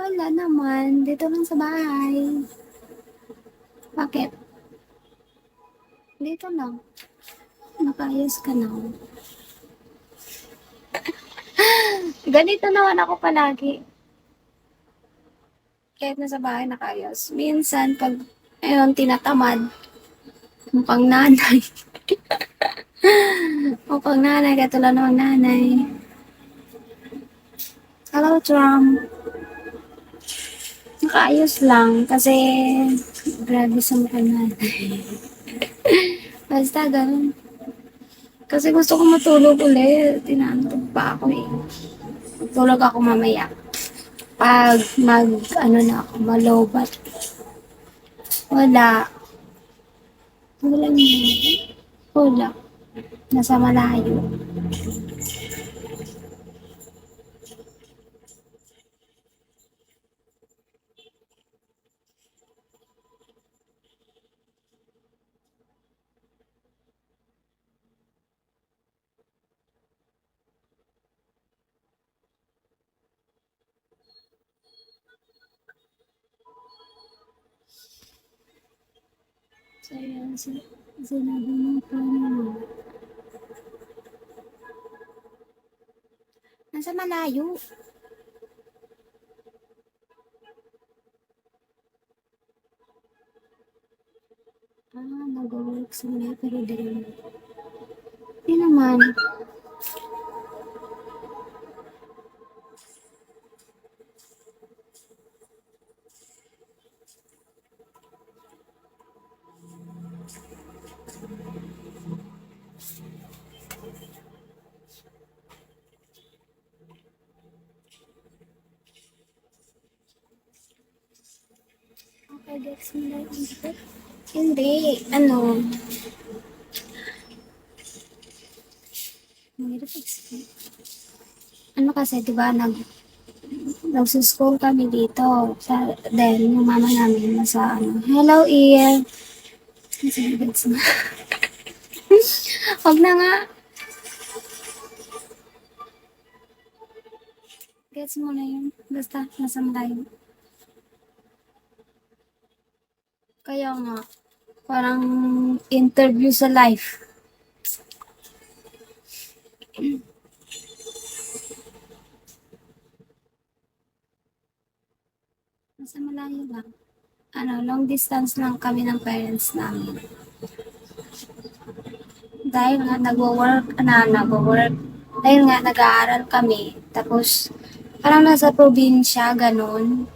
Wala naman, dito lang sa bahay. Bakit? Dito lang. Nakaayos ka na. Ganito naman ako palagi. Kahit nasa bahay nakaayos. Minsan, pag ayun, tinatamad, mukhang nanay. Mukhang nanay, katulad ng nanay. Hello, Trump. Nakaayos lang kasi grabe sa mukhang nanay. Basta ganun. Kasi gusto ko matulog ulit. Tinaantog pa ako eh. Tulog ako mamaya. Pag ano na ako, malobat. Wala. Wala niya. Wala. Nasa malayo. So, yan. Sinabi mo pa naman. Nasa malayo. Nag-work sa malayo pero din. Hindi naman. Okay, gets mo lang. Hindi. Ano? Mahirap explain. Ano kasi, di ba, nagsuschool kami dito. Then, yung mama namin nasa, ano, hello, Ian. Sige, gets mo. Huwag na nga. Gets mo na yun. Basta, nasa malayo. Kaya nga, parang interview sa life. Nasa malayo lang. Ano, long distance lang kami ng parents namin. Dahil nga nagwo-work, dahil nga nag-aaral kami, tapos parang nasa probinsya, ganun.